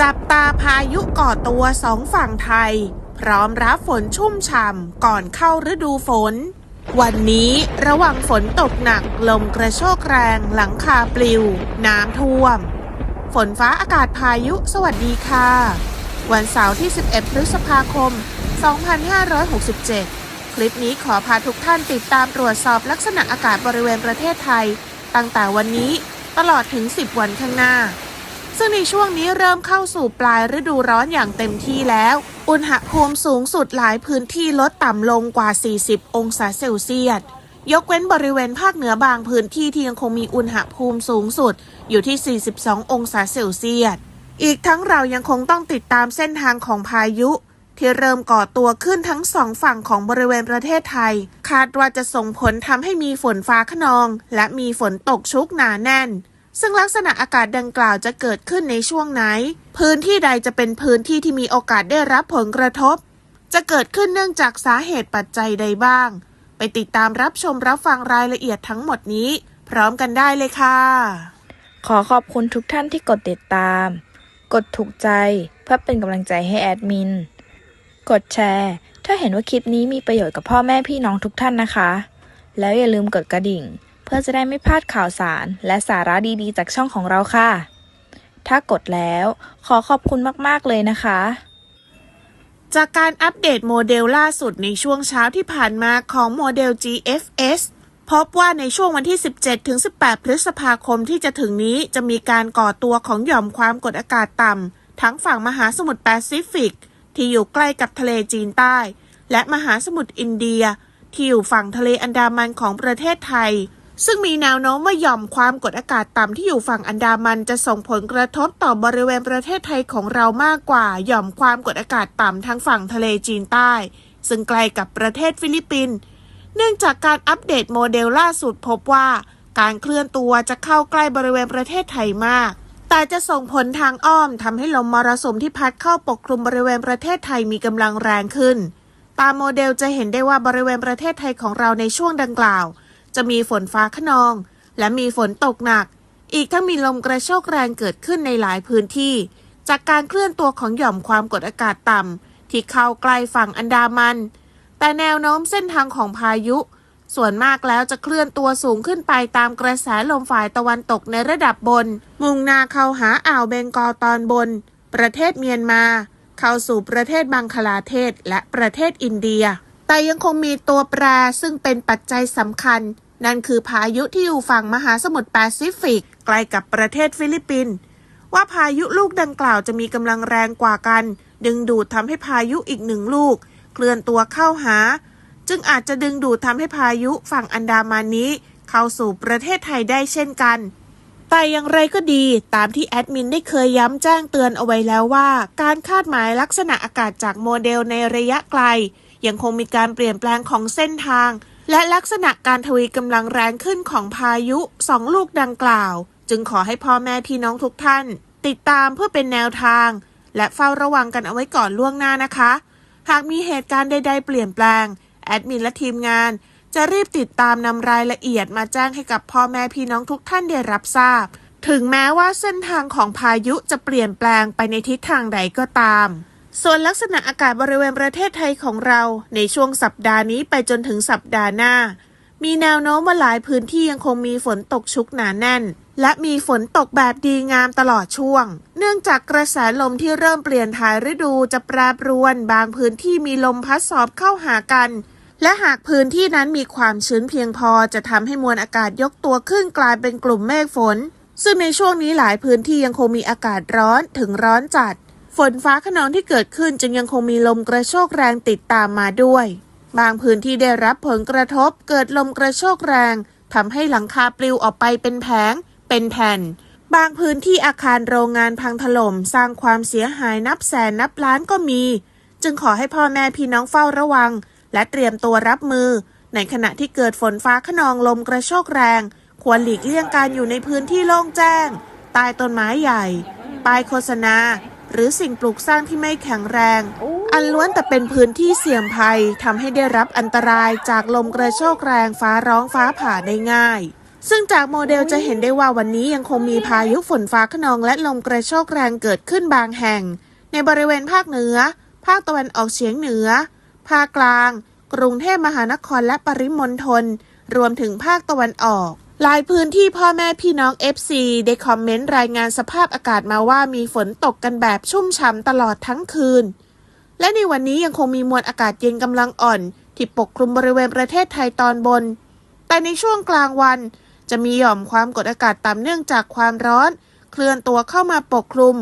จับตาพายุก่อตัวสองฝั่งไทยพร้อมรับฝนชุ่มฉ่ำก่อนเข้าฤดูฝนวันนี้ระวังฝนตกหนักลมกระโชกแรงหลังคาปลิวน้ำท่วมฝนฟ้าอากาศพายุสวัสดีค่ะวันเสาร์ที่11พฤษภาคม2567คลิปนี้ขอพาทุกท่านติดตามตรวจสอบลักษณะอากาศบริเวณประเทศไทยตั้งแต่วันนี้ตลอดถึง10วันข้างหน้าซึ่งในช่วงนี้เริ่มเข้าสู่ปลายฤดูร้อนอย่างเต็มที่แล้วอุณหภูมิสูงสุดหลายพื้นที่ลดต่ำลงกว่า40องศาเซลเซียสยกเว้นบริเวณภาคเหนือบางพื้นที่ที่ยังคงมีอุณหภูมิสูงสุดอยู่ที่42องศาเซลเซียสอีกทั้งเรายังคงต้องติดตามเส้นทางของพายุที่เริ่มก่อตัวขึ้นทั้งสองฝั่งของบริเวณประเทศไทยคาดว่าจะส่งผลทำให้มีฝนฟ้าคะนองและมีฝนตกชุกหนาแน่นซึ่งลักษณะอากาศดังกล่าวจะเกิดขึ้นในช่วงไหนพื้นที่ใดจะเป็นพื้นที่ที่มีโอกาสได้รับผลกระทบจะเกิดขึ้นเนื่องจากสาเหตุปัจจัยใดบ้างไปติดตามรับชมรับฟังรายละเอียดทั้งหมดนี้พร้อมกันได้เลยค่ะขอขอบคุณทุกท่านที่กดติดตามกดถูกใจเพื่อเป็นกำลังใจให้แอดมินกดแชร์ถ้าเห็นว่าคลิปนี้มีประโยชน์กับพ่อแม่พี่น้องทุกท่านนะคะแล้วอย่าลืมกดกระดิ่งเพื่อจะได้ไม่พลาดข่าวสารและสาระดีๆจากช่องของเราค่ะถ้ากดแล้วขอขอบคุณมากๆเลยนะคะจากการอัปเดตโมเดลล่าสุดในช่วงเช้าที่ผ่านมาของโมเดล GFS พบว่าในช่วงวันที่ 17-18 พฤษภาคมที่จะถึงนี้จะมีการก่อตัวของหย่อมความกดอากาศต่ำทั้งฝั่งมหาสมุทรแปซิฟิกที่อยู่ใกล้กับทะเลจีนใต้และมหาสมุทรอินเดียที่อยู่ฝั่งทะเลอันดามันของประเทศไทยซึ่งมีแนวโน้มว่าหย่อมความกดอากาศต่ำที่อยู่ฝั่งอันดามันจะส่งผลกระทบต่อบริเวณประเทศไทยของเรามากกว่าหย่อมความกดอากาศต่ำทางฝั่งทะเลจีนใต้ซึ่งใกล้กับประเทศฟิลิปปินส์เนื่องจากการอัปเดตโมเดลล่าสุดพบว่าการเคลื่อนตัวจะเข้าใกล้บริเวณประเทศไทยมากแต่จะส่งผลทางอ้อมทำให้ลมมรสุมที่พัดเข้าปกคลุมบริเวณประเทศไทยมีกำลังแรงขึ้นตามโมเดลจะเห็นได้ว่าบริเวณประเทศไทยของเราในช่วงดังกล่าวจะมีฝนฟ้าคะนองและมีฝนตกหนักอีกทั้งมีลมกระโชกแรงเกิดขึ้นในหลายพื้นที่จากการเคลื่อนตัวของหย่อมความกดอากาศต่ำที่เข้าใกล้ฝั่งอันดามันแต่แนวโน้มเส้นทางของพายุส่วนมากแล้วจะเคลื่อนตัวสูงขึ้นไปตามกระแสลมฝ่ายตะวันตกในระดับบนมุ่งหน้าเข้าหาอ่าวเบงกอลตอนบนประเทศเมียนมาเข้าสู่ประเทศบังคลาเทศและประเทศอินเดียแต่ยังคงมีตัวแปรซึ่งเป็นปัจจัยสำคัญนั่นคือพายุที่อยู่ฝั่งมหาสมุทรแปซิฟิกใกล้กับประเทศฟิลิปปินส์ว่าพายุลูกดังกล่าวจะมีกำลังแรงกว่ากันดึงดูดทำให้พายุอีกหนึ่งลูกเคลื่อนตัวเข้าหาจึงอาจจะดึงดูดทำให้พายุฝั่งอันดามันนี้เข้าสู่ประเทศไทยได้เช่นกันแต่อย่างไรก็ดีตามที่แอดมินได้เคยย้ำแจ้งเตือนเอาไว้แล้วว่าการคาดหมายลักษณะอากาศจากโมเดลในระยะไกลยังคงมีการเปลี่ยนแปลงของเส้นทางและลักษณะการทวีกำลังแรงขึ้นของพายุ2ลูกดังกล่าวจึงขอให้พ่อแม่พี่น้องทุกท่านติดตามเพื่อเป็นแนวทางและเฝ้าระวังกันเอาไว้ก่อนล่วงหน้านะคะหากมีเหตุการณ์ใดๆเปลี่ยนแปลงแอดมินและทีมงานจะรีบติดตามนำรายละเอียดมาแจ้งให้กับพ่อแม่พี่น้องทุกท่านได้รับทราบถึงแม้ว่าเส้นทางของพายุจะเปลี่ยนแปลงไปในทิศทางใดก็ตามส่วนลักษณะอากาศบริเวณประเทศไทยของเราในช่วงสัปดาห์นี้ไปจนถึงสัปดาห์หน้ามีแนวโน้มว่าหลายพื้นที่ยังคงมีฝนตกชุกหนาแน่นและมีฝนตกแบบดีงามตลอดช่วงเนื่องจากกระแสลมที่เริ่มเปลี่ยนถ่ายฤดูจะแปรปรวนบางพื้นที่มีลมพัดสอบเข้าหากันและหากพื้นที่นั้นมีความชื้นเพียงพอจะทำให้มวลอากาศยกตัวขึ้นกลายเป็นกลุ่มเมฆฝนซึ่งในช่วงนี้หลายพื้นที่ยังคงมีอากาศร้อนถึงร้อนจัดฝนฟ้าคะนองที่เกิดขึ้นจึงยังคงมีลมกระโชกแรงติดตามมาด้วยบางพื้นที่ได้รับผลกระทบเกิดลมกระโชกแรงทำให้หลังคาปลิวออกไปเป็นแผงเป็นแผ่นบางพื้นที่อาคารโรงงานพังถล่มสร้างความเสียหายนับแสนนับล้านก็มีจึงขอให้พ่อแม่พี่น้องเฝ้าระวังและเตรียมตัวรับมือในขณะที่เกิดฝนฟ้าคะนองลมกระโชกแรงควรหลีกเลี่ยงการอยู่ในพื้นที่โล่งแจ้งใต้ต้นไม้ใหญ่ป้ายโฆษณาหรือสิ่งปลูกสร้างที่ไม่แข็งแรงอันล้วนแต่เป็นพื้นที่เสี่ยงภัยทำให้ได้รับอันตรายจากลมกระโชกแรงฟ้าร้องฟ้าผ่าได้ง่าย ซึ่งจากโมเดลจะเห็นได้ว่าวันนี้ยังคงมีพายุฝนฟ้าคะนองและลมกระโชกแรงเกิดขึ้นบางแห่งในบริเวณภาคเหนือภาคตะวันออกเฉียงเหนือภาคกลางกรุงเทพมหานครและปริมณฑลรวมถึงภาคตะวันออกหลายพื้นที่พ่อแม่พี่น้อง FC ได้คอมเมนต์รายงานสภาพอากาศมาว่ามีฝนตกกันแบบชุ่มฉ่ำตลอดทั้งคืนและในวันนี้ยังคงมีมวลอากาศเย็นกำลังอ่อนที่ปกคลุมบริเวณประเทศไทยตอนบนแต่ในช่วงกลางวันจะมีหย่อมความกดอากาศต่ำเนื่องจากความร้อนเคลื่อนตัวเข้ามาปกคลุม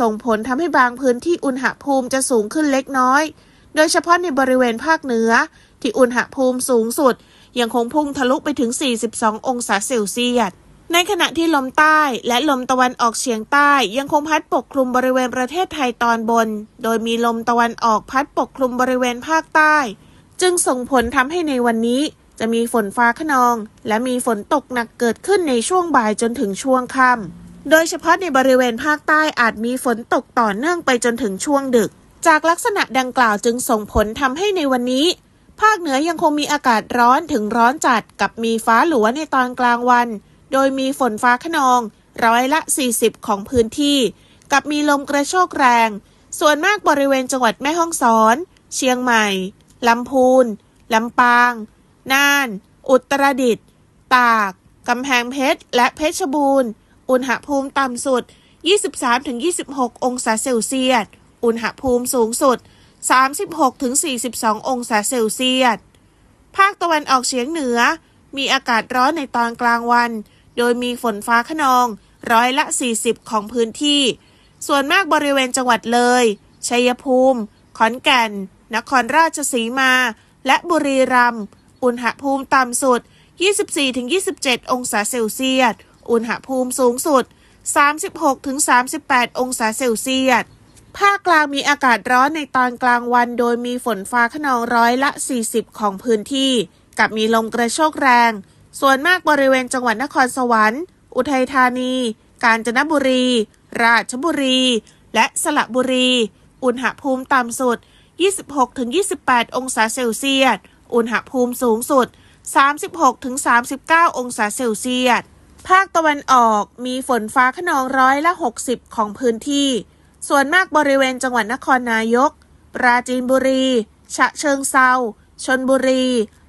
ส่งผลทำให้บางพื้นที่อุณหภูมิจะสูงขึ้นเล็กน้อยโดยเฉพาะในบริเวณภาคเหนือที่อุณหภูมิสูงสุดยังคงพุ่งทะลุไปถึง42องศาเซลเซียสในขณะที่ลมใต้และลมตะวันออกเฉียงใต้ยังคงพัดปกคลุมบริเวณประเทศไทยตอนบนโดยมีลมตะวันออกพัดปกคลุมบริเวณภาคใต้จึงส่งผลทำให้ในวันนี้จะมีฝนฟ้าคะนองและมีฝนตกหนักเกิดขึ้นในช่วงบ่ายจนถึงช่วงค่ำโดยเฉพาะในบริเวณภาคใต้อาจมีฝนตกต่อเนื่องไปจนถึงช่วงดึกจากลักษณะดังกล่าวจึงส่งผลทำให้ในวันนี้ภาคเหนือยังคงมีอากาศร้อนถึงร้อนจัดกับมีฟ้าหลัวในตอนกลางวันโดยมีฝนฟ้าคะนอง40%ของพื้นที่กับมีลมกระโชกแรงส่วนมากบริเวณจังหวัดแม่ฮ่องสอนเชียงใหม่ลำพูนลำปางน่านอุตรดิตถ์ตากกำแพงเพชรและเพชรบูรณ์อุณหภูมิต่ำสุด 23-26 องศาเซลเซียสอุณหภูมิสูงสุด 36-42 องศาเซลเซียสภาคตะวันออกเฉียงเหนือมีอากาศร้อนในตอนกลางวันโดยมีฝนฟ้าคะนอง40%ของพื้นที่ส่วนมากบริเวณจังหวัดเลยชัยภูมิขอนแก่นนครราชสีมาและบุรีรัมย์อุณหภูมิต่ำสุด 24-27 องศาเซลเซียสอุณหภูมิสูงสุด 36-38 องศาเซลเซียสภาคกลางมีอากาศร้อนในตอนกลางวันโดยมีฝนฟ้าคะนอง40%ของพื้นที่กับมีลมกระโชกแรงส่วนมากบริเวณจังหวัดนครสวรรค์อุทัยธานีกาญจนบุรีราชบุรีและสระบุรีอุณหภูมิต่ำสุด 26-28 องศาเซลเซียสอุณหภูมิสูงสุด 36-39 องศาเซลเซียสภาคตะวันออกมีฝนฟ้าคะนอง60%ของพื้นที่ส่วนมากบริเวณจังหวัดนครนายกปราจีนบุรีฉะเชิงเทราชลบุรี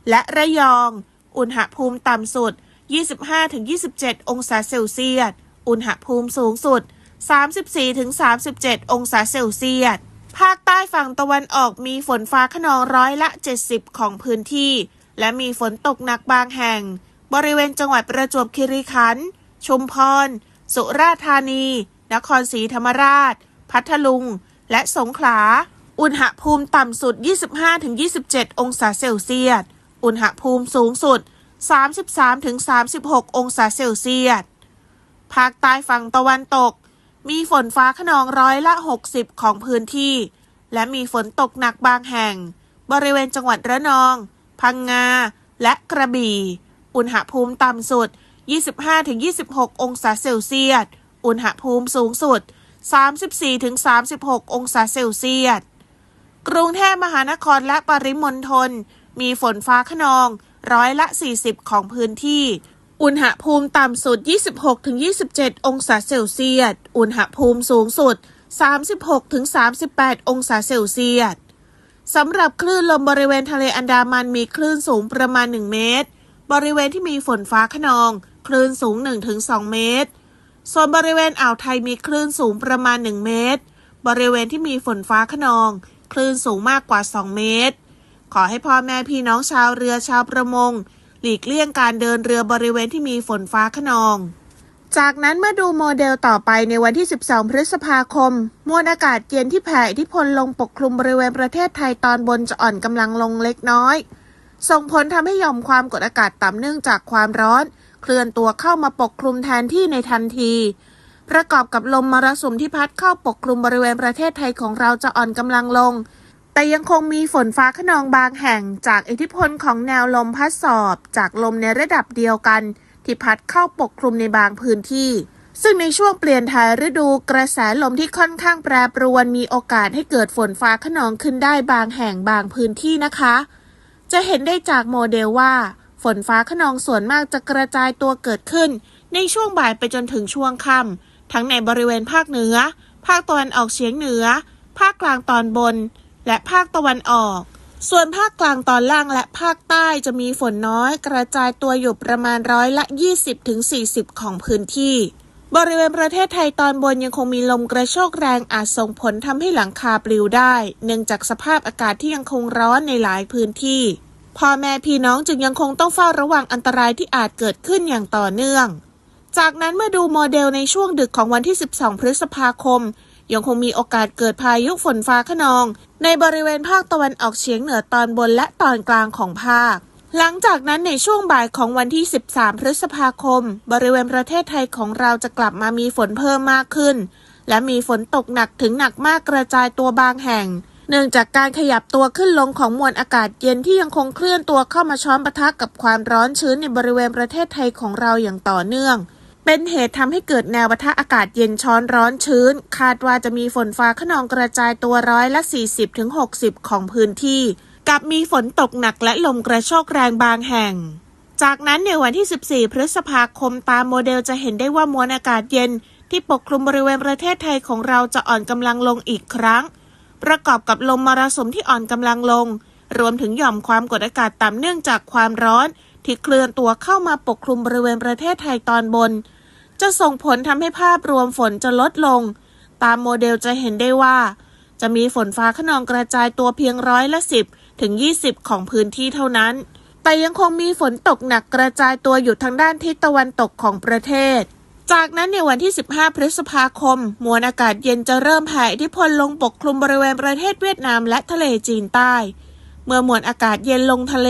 และระยองอุณหภูมิต่ำสุด 25-27 องศาเซลเซียสอุณหภูมิสูงสุด 34-37 องศาเซลเซียสภาคใต้ฝั่งตะวันออกมีฝนฟ้าคะนอง70%ของพื้นที่และมีฝนตกหนักบางแห่งบริเวณจังหวัดประจวบคีรีขันธ์ชุมพรสุราษฎร์ธานีนครศรีธรรมราชพัทลุงและสงขลาอุณหภูมิต่ำสุด 25-27 องศาเซลเซียสอุณหภูมิสูงสุด 33-36 องศาเซลเซียสภาคใต้ฝั่งตะวันตกมีฝนฟ้าคะนอง60%ของพื้นที่และมีฝนตกหนักบางแห่งบริเวณจังหวัดระนองพังงาและกระบี่อุณหภูมิต่ำสุด 25-26 องศาเซลเซียสอุณหภูมิสูงสุด 34-36 องศาเซลเซียสกรุงเทพมหานครและปริมณฑลมีฝนฟ้าคะนอง40%ของพื้นที่อุณหภูมิต่ำสุด 26-27 องศาเซลเซียสอุณหภูมิสูงสุด 36-38 องศาเซลเซียสสำหรับคลื่นลมบริเวณทะเลอันดามันมีคลื่นสูงประมาณ1เมตรบริเวณที่มีฝนฟ้าคะนองคลื่นสูง 1-2 เมตรส่วนบริเวณอ่าวไทยมีคลื่นสูงประมาณ1เมตรบริเวณที่มีฝนฟ้าคะนองคลื่นสูงมากกว่า2เมตรขอให้พ่อแม่พี่น้องชาวเรือชาวประมงหลีกเลี่ยงการเดินเรือบริเวณที่มีฝนฟ้าคะนองจากนั้นเมื่อดูโมเดลต่อไปในวันที่12พฤษภาคมมวลอากาศเย็นที่แผ่อิทธิพลลงปกคลุมบริเวณประเทศไทยตอนบนจะอ่อนกำลังลงเล็กน้อยส่งผลทำให้หย่อมความกดอากาศต่ำเนื่องจากความร้อนเคลื่อนตัวเข้ามาปกคลุมแทนที่ในทันทีประกอบกับลมมรสุมที่พัดเข้าปกคลุมบริเวณประเทศไทยของเราจะอ่อนกำลังลงแต่ยังคงมีฝนฟ้าคะนองบางแห่งจากอิทธิพลของแนวลมพัดสอบจากลมในระดับเดียวกันที่พัดเข้าปกคลุมในบางพื้นที่ซึ่งในช่วงเปลี่ยนถ่ายฤดูกระแสลมที่ค่อนข้างแปรปรวนมีโอกาสให้เกิดฝนฟ้าคะนองขึ้นได้บางแห่งบางพื้นที่นะคะจะเห็นได้จากโมเดลว่า ฝนฟ้าคะนองส่วนมากจะกระจายตัวเกิดขึ้นในช่วงบ่ายไปจนถึงช่วงค่ำทั้งในบริเวณภาคเหนือภาคตะวันออกเฉียงเหนือภาคกลางตอนบนและภาคตะวันออกส่วนภาคกลางตอนล่างและภาคใต้จะมีฝนน้อยกระจายตัวอยู่ประมาณ20-40%ของพื้นที่บริเวณประเทศไทยตอนบนยังคงมีลมกระโชกแรงอาจส่งผลทำให้หลังคาปลิวได้เนื่องจากสภาพอากาศที่ยังคงร้อนในหลายพื้นที่พ่อแม่พี่น้องจึงยังคงต้องเฝ้าระวังอันตรายที่อาจเกิดขึ้นอย่างต่อเนื่องจากนั้นเมื่อดูโมเดลในช่วงดึกของวันที่12พฤษภาคมยังคงมีโอกาสเกิดพายุฝนฟ้าคะนองในบริเวณภาคตะวันออกเฉียงเหนือตอนบนและตอนกลางของภาคหลังจากนั้นในช่วงบ่ายของวันที่13พฤษภาคมบริเวณประเทศไทยของเราจะกลับมามีฝนเพิ่มมากขึ้นและมีฝนตกหนักถึงหนักมากกระจายตัวบางแห่งเนื่องจากการขยับตัวขึ้นลงของมวลอากาศเย็นที่ยังคงเคลื่อนตัวเข้ามาช้อนปะทะกับความร้อนชื้นในบริเวณประเทศไทยของเราอย่างต่อเนื่องเป็นเหตุทำให้เกิดแนวปะทะอากาศเย็นช้อนร้อนชื้นคาดว่าจะมีฝนฟ้าคะนองกระจายตัว40-60%ของพื้นที่กับมีฝนตกหนักและลมกระโชกแรงบางแห่งจากนั้นในวันที่14พฤษภาคมตามโมเดลจะเห็นได้ว่ามวลอากาศเย็นที่ปกคลุมบริเวณประเทศไทยของเราจะอ่อนกำลังลงอีกครั้งประกอบกับลมมรสุมที่อ่อนกำลังลงรวมถึงหย่อมความกดอากาศต่ำเนื่องจากความร้อนที่เคลื่อนตัวเข้ามาปกคลุมบริเวณประเทศไทยตอนบนจะส่งผลทำให้ภาพรวมฝนจะลดลงตามโมเดลจะเห็นได้ว่าจะมีฝนฟ้าคะนองกระจายตัวเพียง10-20%ของพื้นที่เท่านั้นแต่ยังคงมีฝนตกหนักกระจายตัวอยู่ทางด้านทิศตะวันตกของประเทศจากนั้นในวันที่15พฤษภาคมมวลอากาศเย็นจะเริ่มแผ่อิทธิพลลงปกคลุมบริเวณประเทศเวียดนามและทะเลจีนใต้เมื่อมวลอากาศเย็นลงทะเล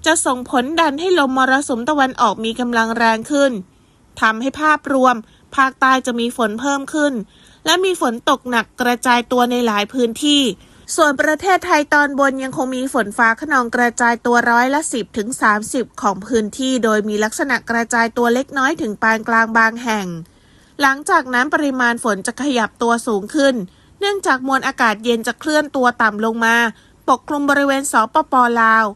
จะส่งผลดันให้ลมมรสุมตะวันออกมีกำลังแรงขึ้นทำให้ภาพรวมภาคใต้จะมีฝนเพิ่มขึ้นและมีฝนตกหนักกระจายตัวในหลายพื้นที่ส่วนประเทศไทยตอนบนยังคงมีฝนฟ้าคะนองกระจายตัว10-30%ของพื้นที่โดยมีลักษณะกระจายตัวเล็กน้อยถึงปานกลางบางแห่งหลังจากนั้นปริมาณฝนจะขยับตัวสูงขึ้นเนื่องจากมวลอากาศเย็นจะเคลื่อนตัวต่ำลงมาปกคลุมบริเวณสปป.ลาว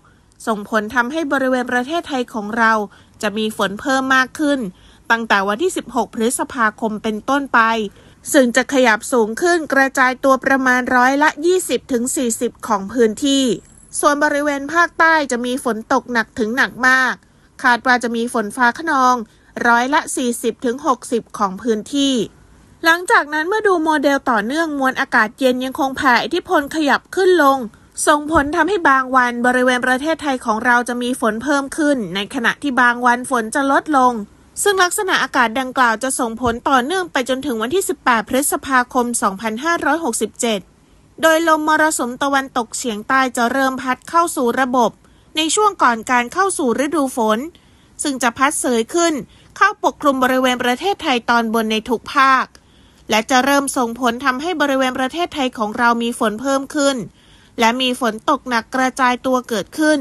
ส่งผลทำให้บริเวณประเทศไทยของเราจะมีฝนเพิ่มมากขึ้นตั้งแต่วันที่16พฤษภาคมเป็นต้นไปซึ่งจะขยับสูงขึ้นกระจายตัวประมาณ20-40%ของพื้นที่ส่วนบริเวณภาคใต้จะมีฝนตกหนักถึงหนักมากคาดว่าจะมีฝนฟ้าคะนอง40-60%ของพื้นที่หลังจากนั้นเมื่อดูโมเดลต่อเนื่องมวลอากาศเย็นยังคงแผ่อิทธิพลขยับขึ้นลงส่งผลทำให้บางวันบริเวณประเทศไทยของเราจะมีฝนเพิ่มขึ้นในขณะที่บางวันฝนจะลดลงซึ่งลักษณะอากาศดังกล่าวจะส่งผลต่อเนื่องไปจนถึงวันที่18พฤษภาคม2567โดยลมมรสุมตะวันตกเฉียงใต้จะเริ่มพัดเข้าสู่ระบบในช่วงก่อนการเข้าสู่ฤดูฝนซึ่งจะพัดเสยขึ้นเข้าปกคลุมบริเวณประเทศไทยตอนบนในทุกภาคและจะเริ่มส่งผลทำให้บริเวณประเทศไทยของเรามีฝนเพิ่มขึ้นและมีฝนตกหนักกระจายตัวเกิดขึ้น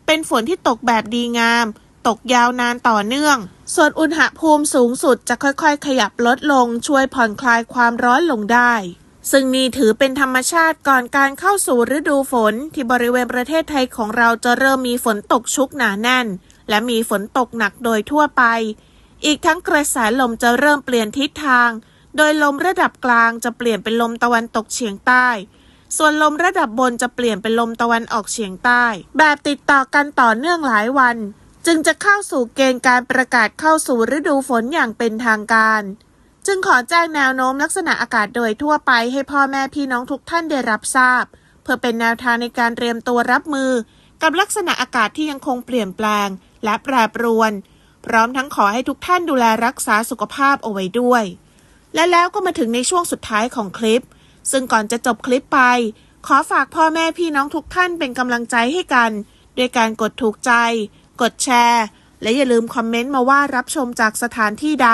เป็นฝนที่ตกแบบดีงามตกยาวนานต่อเนื่องส่วนอุณหภูมิสูงสุดจะค่อยๆขยับลดลงช่วยผ่อนคลายความร้อนลงได้ซึ่งนี่ถือเป็นธรรมชาติก่อนการเข้าสู่ฤดูฝนที่บริเวณประเทศไทยของเราจะเริ่มมีฝนตกชุกหนาแน่นและมีฝนตกหนักโดยทั่วไปอีกทั้งกระแสลมจะเริ่มเปลี่ยนทิศทางโดยลมระดับกลางจะเปลี่ยนเป็นลมตะวันตกเฉียงใต้ส่วนลมระดับบนจะเปลี่ยนเป็นลมตะวันออกเฉียงใต้แบบติดต่อกันต่อเนื่องหลายวันจึงจะเข้าสู่เกณฑ์การประกาศเข้าสู่ฤดูฝนอย่างเป็นทางการจึงขอแจ้งแนวโน้มลักษณะอากาศโดยทั่วไปให้พ่อแม่พี่น้องทุกท่านได้รับทราบเพื่อเป็นแนวทางในการเตรียมตัวรับมือกับลักษณะอากาศที่ยังคงเปลี่ยนแปลงและแปรปรวนพร้อมทั้งขอให้ทุกท่านดูแลรักษาสุขภาพเอาไว้ด้วยและแล้วก็มาถึงในช่วงสุดท้ายของคลิปซึ่งก่อนจะจบคลิปไปขอฝากพ่อแม่พี่น้องทุกท่านเป็นกำลังใจให้กันด้วยการกดถูกใจกดแชร์และอย่าลืมคอมเมนต์มาว่ารับชมจากสถานที่ใด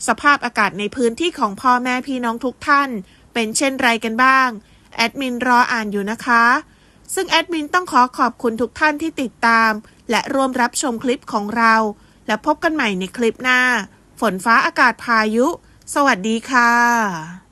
สภาพอากาศในพื้นที่ของพ่อแม่พี่น้องทุกท่านเป็นเช่นไรกันบ้างแอดมินรออ่านอยู่นะคะซึ่งแอดมินต้องขอขอบคุณทุกท่านที่ติดตามและร่วมรับชมคลิปของเราและพบกันใหม่ในคลิปหน้าฝนฟ้าอากาศพายุสวัสดีค่ะ